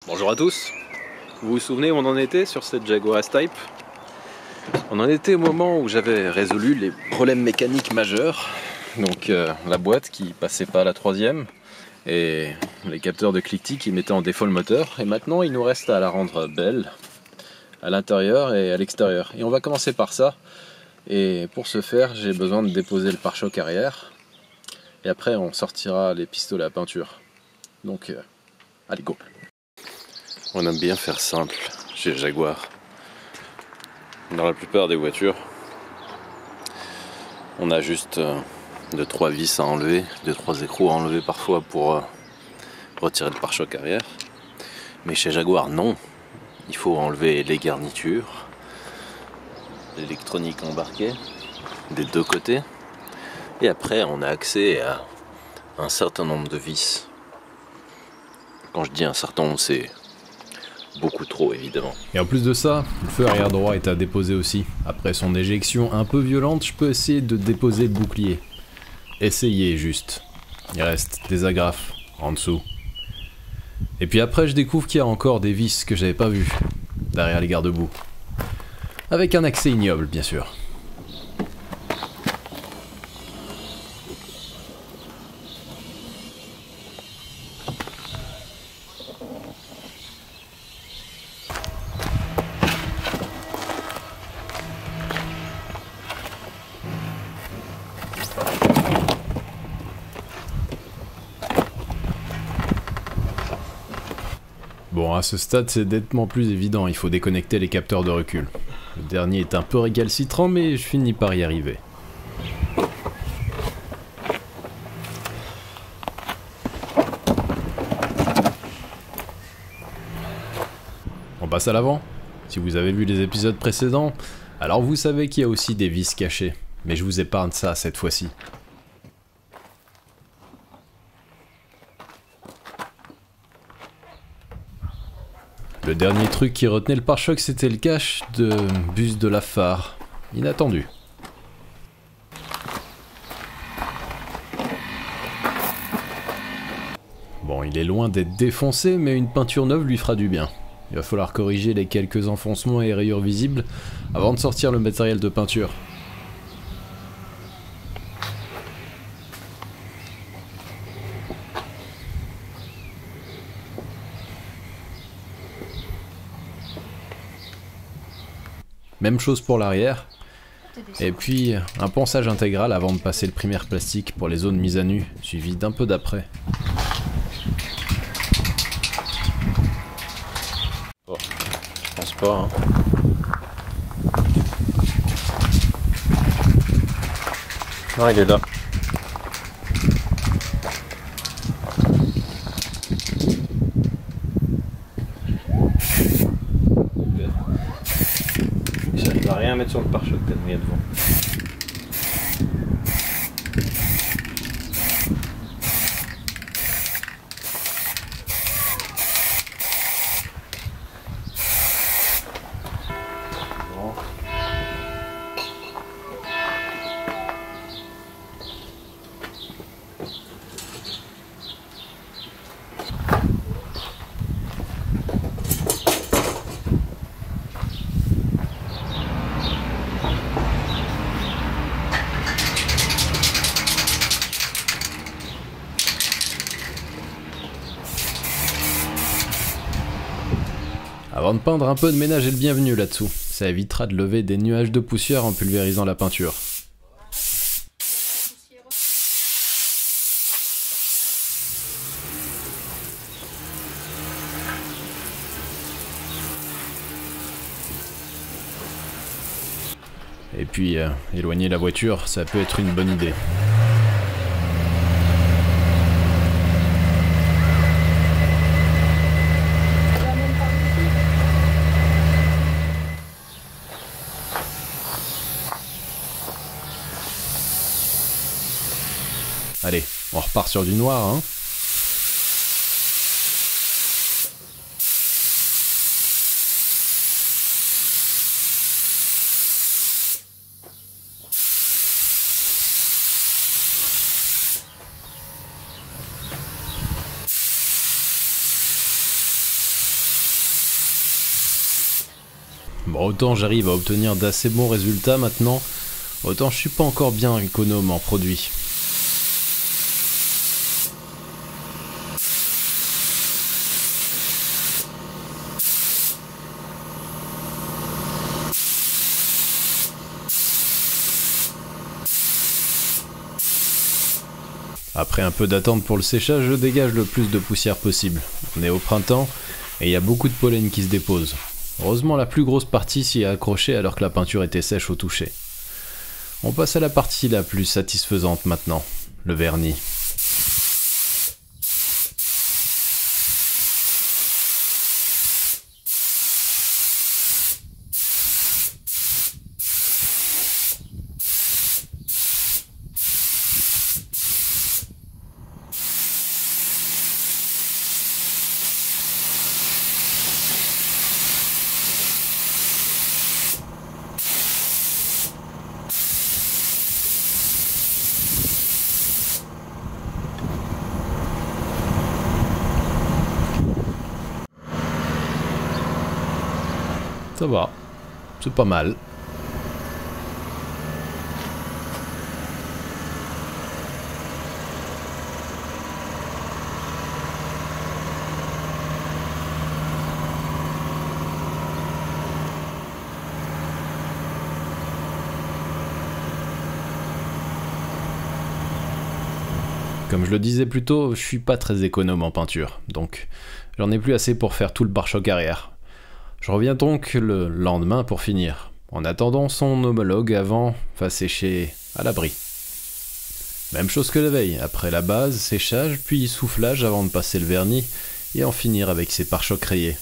Bonjour à tous, vous vous souvenez où on en était sur cette Jaguar S-Type? On en était au moment où j'avais résolu les problèmes mécaniques majeurs, donc la boîte qui passait pas à la troisième et les capteurs de cliquetis qui mettaient en défaut le moteur, et maintenant il nous reste à la rendre belle à l'intérieur et à l'extérieur. Et on va commencer par ça, et pour ce faire j'ai besoin de déposer le pare-choc arrière et après on sortira les pistolets à peinture. Donc allez go! On aime bien faire simple chez Jaguar. Dans la plupart des voitures, on a juste 2-3 vis à enlever, 2-3 écrous à enlever parfois pour retirer le pare-choc arrière. Mais chez Jaguar, non. Il faut enlever les garnitures, l'électronique embarquée des deux côtés. Et après, on a accès à un certain nombre de vis. Quand je dis un certain nombre, c'est beaucoup trop évidemment. Et en plus de ça, le feu arrière droit est à déposer aussi. Après son éjection un peu violente, je peux essayer de déposer le bouclier. Essayez juste. Il reste des agrafes en dessous. Et puis après je découvre qu'il y a encore des vis que j'avais pas vues derrière les garde-boue. Avec un accès ignoble bien sûr. Bon, à ce stade, c'est nettement plus évident, il faut déconnecter les capteurs de recul. Le dernier est un peu récalcitrant, mais je finis par y arriver. On passe à l'avant. Si vous avez vu les épisodes précédents, alors vous savez qu'il y a aussi des vis cachées, mais je vous épargne ça cette fois-ci. Le dernier truc qui retenait le pare-choc, c'était le cache de bus de la phare. Inattendu. Bon, il est loin d'être défoncé, mais une peinture neuve lui fera du bien. Il va falloir corriger les quelques enfoncements et rayures visibles avant de sortir le matériel de peinture. Même chose pour l'arrière. Et puis un ponçage intégral avant de passer le primaire plastique pour les zones mises à nu, suivi d'un peu d'après. Oh, je pense pas, hein. Non, il est là. J'arrive à rien mettre sur le pare-choc tellement il y a devant. Bon. Avant de peindre, un peu de ménage est le bienvenu là-dessous. Ça évitera de lever des nuages de poussière en pulvérisant la peinture. Et puis, éloigner la voiture, ça peut être une bonne idée. Allez, on repart sur du noir, hein. Bon, autant j'arrive à obtenir d'assez bons résultats maintenant, autant je suis pas encore bien économe en produits. Après un peu d'attente pour le séchage, je dégage le plus de poussière possible. On est au printemps et il y a beaucoup de pollen qui se dépose. Heureusement, la plus grosse partie s'y est accrochée alors que la peinture était sèche au toucher. On passe à la partie la plus satisfaisante maintenant, le vernis. Ça va, c'est pas mal. Comme je le disais plus tôt, je suis pas très économe en peinture, donc j'en ai plus assez pour faire tout le pare-choc arrière. Je reviens donc le lendemain pour finir, en attendant son homologue avant, va sécher à l'abri. Même chose que la veille, après la base, séchage, puis soufflage avant de passer le vernis et en finir avec ses pare-chocs rayés.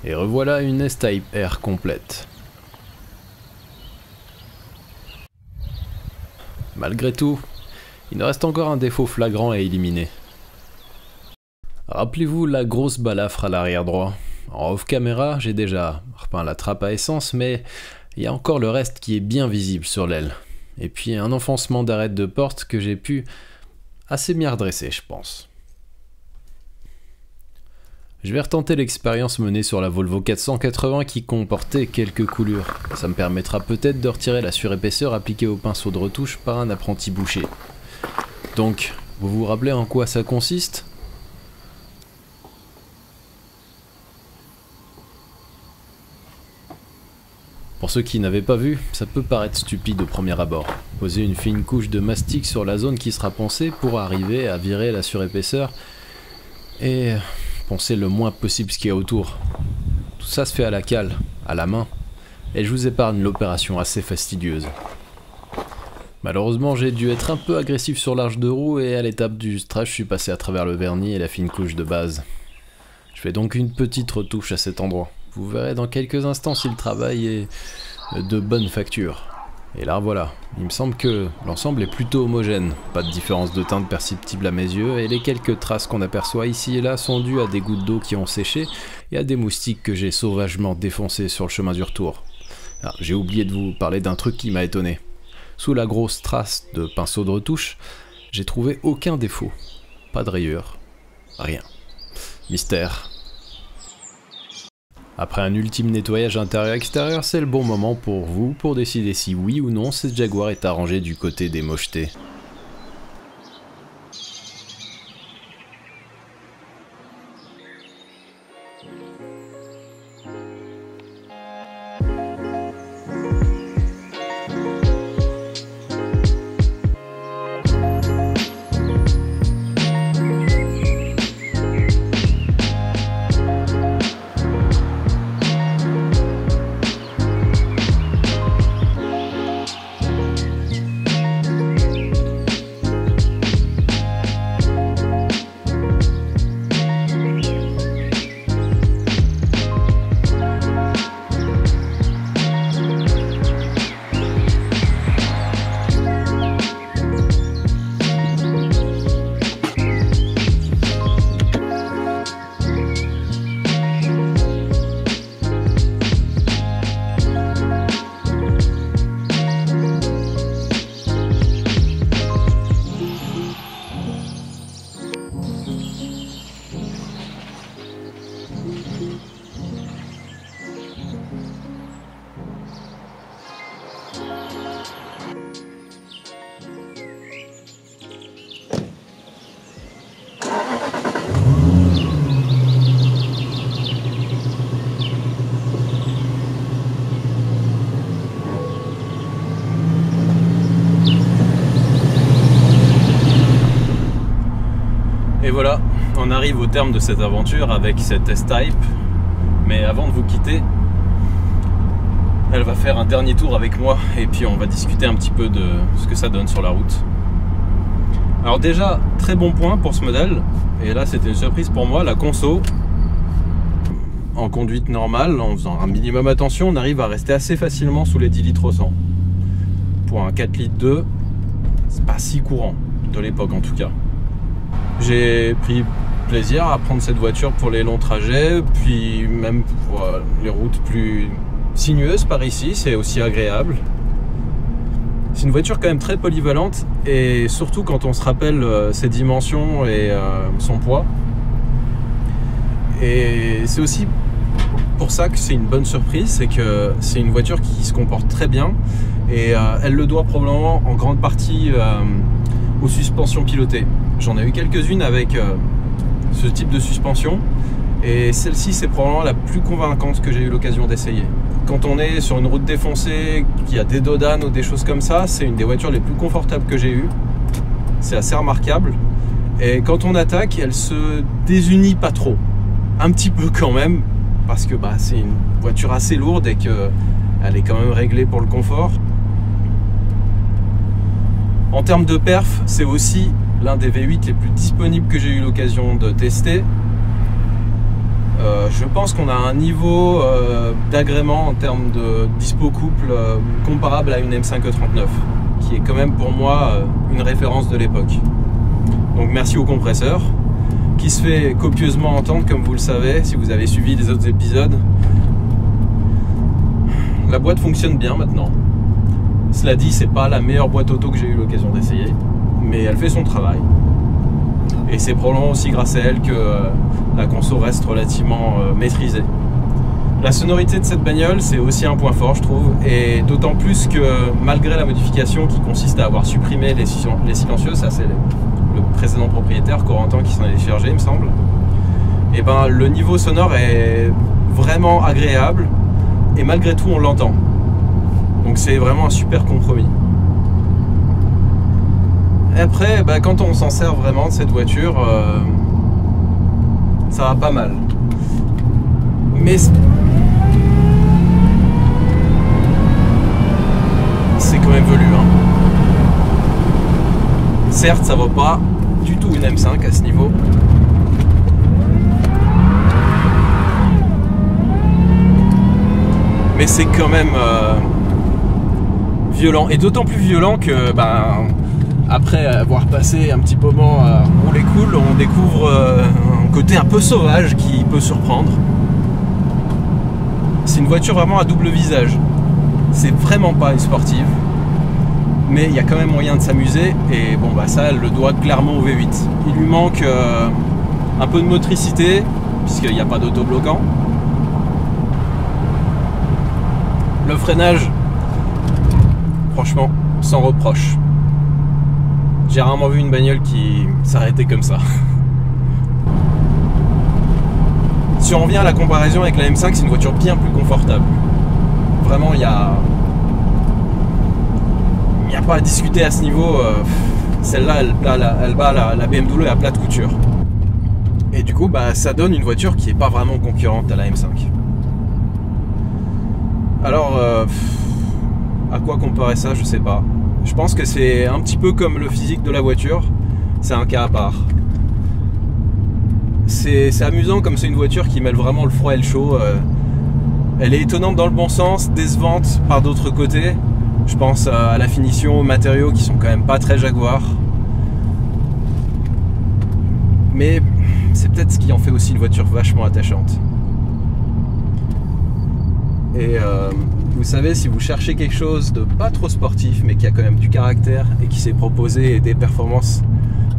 Et revoilà une S-Type R complète. Malgré tout, il nous reste encore un défaut flagrant à éliminer. Rappelez-vous la grosse balafre à l'arrière droit. En off caméra, j'ai déjà repeint la trappe à essence, mais il y a encore le reste qui est bien visible sur l'aile. Et puis un enfoncement d'arête de porte que j'ai pu assez bien redresser, je pense. Je vais retenter l'expérience menée sur la Volvo 480 qui comportait quelques coulures. Ça me permettra peut-être de retirer la surépaisseur appliquée au pinceau de retouche par un apprenti boucher. Donc, vous vous rappelez en quoi ça consiste ? Pour ceux qui n'avaient pas vu, ça peut paraître stupide au premier abord. Poser une fine couche de mastic sur la zone qui sera poncée pour arriver à virer la surépaisseur et poncer le moins possible ce qu'il y a autour. Tout ça se fait à la cale, à la main, et je vous épargne l'opération assez fastidieuse. Malheureusement, j'ai dû être un peu agressif sur l'arche de roue et à l'étape du strash, je suis passé à travers le vernis et la fine couche de base. Je fais donc une petite retouche à cet endroit. Vous verrez dans quelques instants si le travail est de bonne facture. Et là voilà, il me semble que l'ensemble est plutôt homogène, pas de différence de teinte perceptible à mes yeux, et les quelques traces qu'on aperçoit ici et là sont dues à des gouttes d'eau qui ont séché et à des moustiques que j'ai sauvagement défoncés sur le chemin du retour. Alors, j'ai oublié de vous parler d'un truc qui m'a étonné. Sous la grosse trace de pinceau de retouche, j'ai trouvé aucun défaut. Pas de rayures, rien. Mystère. Après un ultime nettoyage intérieur-extérieur, c'est le bon moment pour vous pour décider si oui ou non cette Jaguar est arrangée du côté des mochetés. voilà, on arrive au terme de cette aventure avec cette S-Type. Mais avant de vous quitter, elle va faire un dernier tour avec moi et puis on va discuter un petit peu de ce que ça donne sur la route. Alors déjà, très bon point pour ce modèle, et là c'était une surprise pour moi, la conso. En conduite normale, en faisant un minimum attention, on arrive à rester assez facilement sous les 10 litres au 100. Pour un 4 litres 2, c'est pas si courant, de l'époque en tout cas. J'ai pris plaisir à prendre cette voiture pour les longs trajets, puis même pour les routes plus sinueuses par ici, c'est aussi agréable. C'est une voiture quand même très polyvalente, et surtout quand on se rappelle ses dimensions et son poids. Et c'est aussi pour ça que c'est une bonne surprise, c'est que c'est une voiture qui se comporte très bien, et elle le doit probablement en grande partie aux suspensions pilotées. J'en ai eu quelques-unes avec ce type de suspension, et celle-ci c'est probablement la plus convaincante que j'ai eu l'occasion d'essayer. Quand on est sur une route défoncée, qu'il y a des dodanes ou des choses comme ça, c'est une des voitures les plus confortables que j'ai eues. C'est assez remarquable, et quand on attaque, elle se désunit pas trop, un petit peu quand même, parce que c'est une voiture assez lourde et qu'elle est quand même réglée pour le confort. En termes de perf, c'est aussi l'un des V8 les plus disponibles que j'ai eu l'occasion de tester. Je pense qu'on a un niveau d'agrément en termes de dispo couple comparable à une M5 E39, qui est quand même pour moi une référence de l'époque. Donc merci au compresseur, qui se fait copieusement entendre, comme vous le savez si vous avez suivi les autres épisodes. La boîte fonctionne bien maintenant. Cela dit, c'est pas la meilleure boîte auto que j'ai eu l'occasion d'essayer, mais elle fait son travail. Et c'est probablement aussi grâce à elle que la conso reste relativement maîtrisée. La sonorité de cette bagnole, c'est aussi un point fort, je trouve, et d'autant plus que malgré la modification qui consiste à avoir supprimé les silencieux, ça c'est le précédent propriétaire, Corentin, qui s'en est chargé, il me semble, et le niveau sonore est vraiment agréable, et malgré tout on l'entend. Donc c'est vraiment un super compromis. Et après, quand on s'en sert vraiment de cette voiture, ça va pas mal. Mais c'est quand même velu, hein. Certes, ça vaut pas du tout une M5 à ce niveau. Mais c'est quand même violent. Et d'autant plus violent que après avoir passé un petit moment à rouler cool, on découvre un côté un peu sauvage qui peut surprendre. C'est une voiture vraiment à double visage. C'est vraiment pas une sportive, mais il y a quand même moyen de s'amuser, et ça, elle le doit clairement au V8. Il lui manque un peu de motricité, puisqu'il n'y a pas d'autobloquant. Le freinage, franchement, sans reproche. J'ai rarement vu une bagnole qui s'arrêtait comme ça. Si on revient à la comparaison avec la M5, c'est une voiture bien plus confortable. Vraiment, il n'y a pas à discuter à ce niveau. Celle-là, elle bat la BMW à plate couture. Et du coup, ça donne une voiture qui n'est pas vraiment concurrente à la M5. Alors, à quoi comparer ça, je sais pas. Je pense que c'est un petit peu comme le physique de la voiture, c'est un cas à part. C'est amusant, comme c'est une voiture qui mêle vraiment le froid et le chaud. Elle est étonnante dans le bon sens, décevante par d'autres côtés. Je pense à la finition, aux matériaux qui sont quand même pas très Jaguar. Mais c'est peut-être ce qui en fait aussi une voiture vachement attachante. Et vous savez, si vous cherchez quelque chose de pas trop sportif, mais qui a quand même du caractère et qui s'est proposé des performances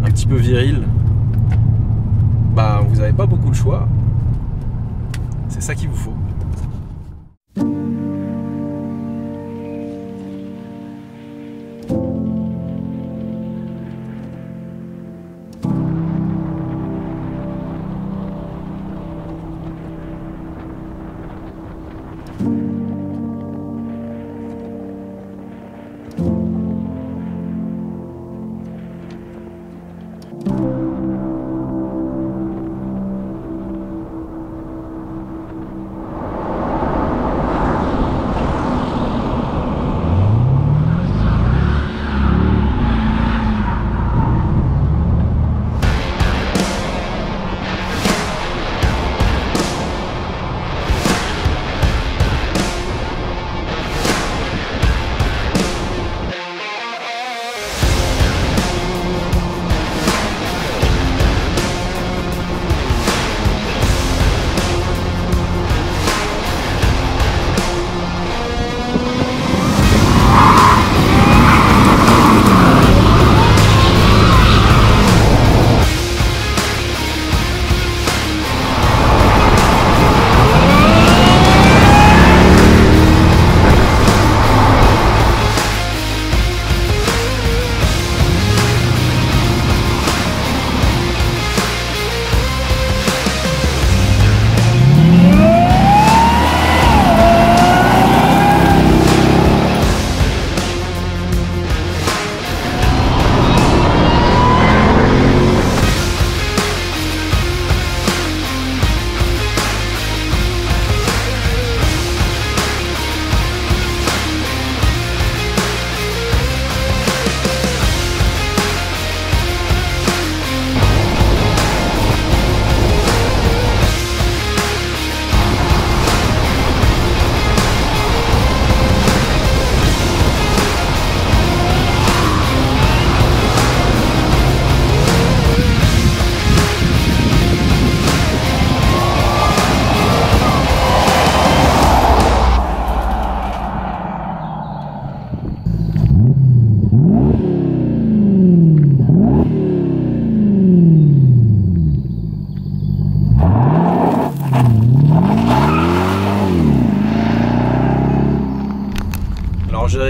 un petit peu viriles, vous n'avez pas beaucoup de choix. C'est ça qu'il vous faut.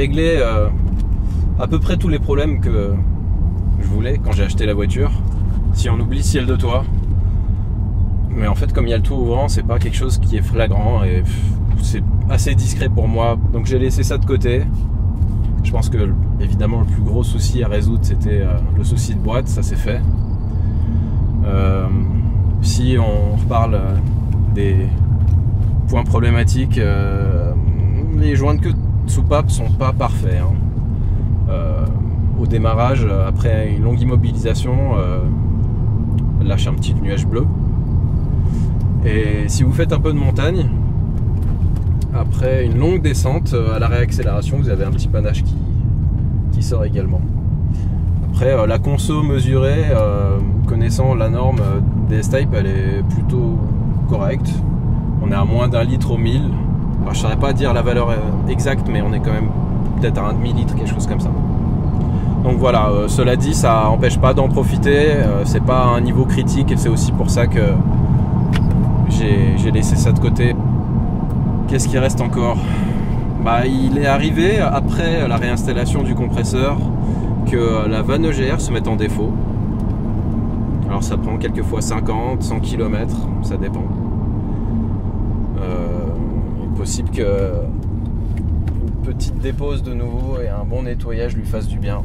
réglé à peu près tous les problèmes que je voulais quand j'ai acheté la voiture. Si on oublie ciel de toit. Mais en fait, comme il y a le toit ouvrant, c'est pas quelque chose qui est flagrant et c'est assez discret pour moi. Donc j'ai laissé ça de côté. Je pense que évidemment le plus gros souci à résoudre, c'était le souci de boîte, ça c'est fait. Si on reparle des points problématiques, les joints de queue de soupape sont pas parfaits. Au démarrage, après une longue immobilisation, elle lâche un petit nuage bleu. Et si vous faites un peu de montagne, après une longue descente, à la réaccélération, vous avez un petit panache qui sort également. Après, la conso mesurée, connaissant la norme des S-Type, elle est plutôt correcte. On est à moins d'1 litre au 1000. Alors, je ne saurais pas dire la valeur exacte, mais on est quand même peut-être à un demi-litre, quelque chose comme ça. Donc voilà, cela dit, ça n'empêche pas d'en profiter. C'est pas un niveau critique et c'est aussi pour ça que j'ai laissé ça de côté. Qu'est-ce qui reste encore? Il est arrivé après la réinstallation du compresseur que la vanne EGR se mette en défaut. Alors ça prend quelquefois 50, 100 km, ça dépend. Il est possible que une petite dépose de nouveau et un bon nettoyage lui fasse du bien.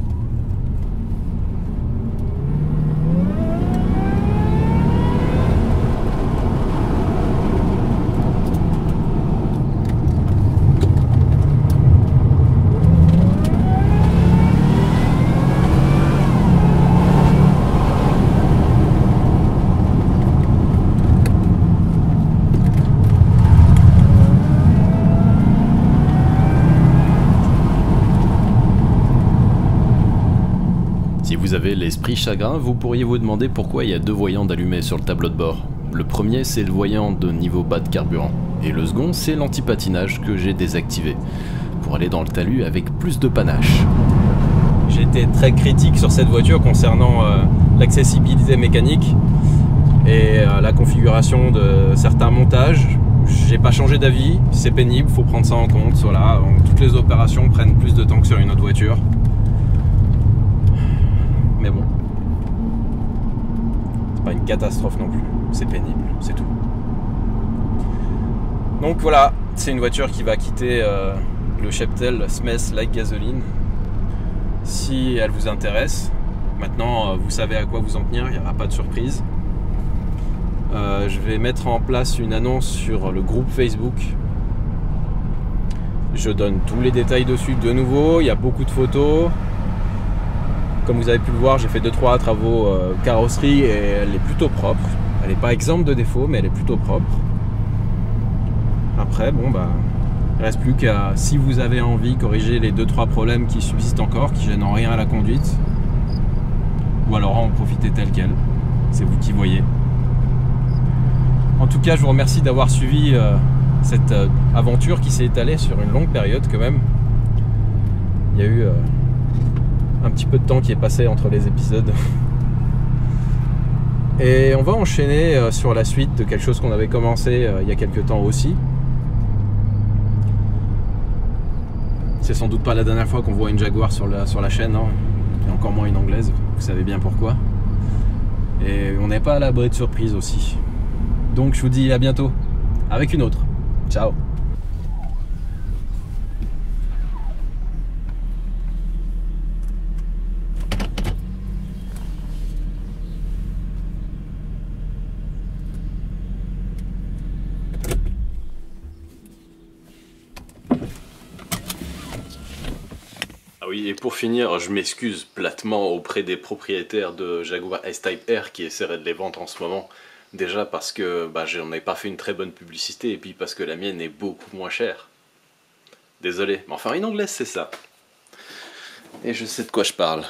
Si vous avez l'esprit chagrin, vous pourriez vous demander pourquoi il y a 2 voyants d'allumés sur le tableau de bord. Le premier, c'est le voyant de niveau bas de carburant, et le second, c'est l'anti-patinage que j'ai désactivé, pour aller dans le talus avec plus de panache. J'étais très critique sur cette voiture concernant l'accessibilité mécanique et la configuration de certains montages. J'ai pas changé d'avis, c'est pénible, faut prendre ça en compte. Voilà, toutes les opérations prennent plus de temps que sur une autre voiture. Mais bon, c'est pas une catastrophe non plus, c'est pénible, c'est tout. Donc voilà, c'est une voiture qui va quitter le cheptel Smells Like Gasoline. Si elle vous intéresse, maintenant vous savez à quoi vous en tenir, il n'y aura pas de surprise. Je vais mettre en place une annonce sur le groupe Facebook. Je donne tous les détails dessus de nouveau, il y a beaucoup de photos. Comme vous avez pu le voir, j'ai fait 2-3 travaux carrosserie et elle est plutôt propre. Elle n'est pas exempte de défauts, mais elle est plutôt propre. Après, il ne reste plus qu'à, si vous avez envie, corriger les 2-3 problèmes qui subsistent encore, qui gênent en rien à la conduite. Ou alors en profiter tel quel. C'est vous qui voyez. En tout cas, je vous remercie d'avoir suivi cette aventure qui s'est étalée sur une longue période quand même. Il y a eu un petit peu de temps qui est passé entre les épisodes. Et on va enchaîner sur la suite de quelque chose qu'on avait commencé il y a quelques temps aussi. C'est sans doute pas la dernière fois qu'on voit une Jaguar sur la chaîne, hein. Et encore moins une anglaise, vous savez bien pourquoi. Et on n'est pas à l'abri de surprises aussi. Donc je vous dis à bientôt, avec une autre. Ciao. Ah oui, et pour finir, je m'excuse platement auprès des propriétaires de Jaguar S-Type R qui essaieraient de les vendre en ce moment. Déjà parce que j'en ai pas fait une très bonne publicité et puis parce que la mienne est beaucoup moins chère. Désolé, mais enfin une anglaise c'est ça. Et je sais de quoi je parle.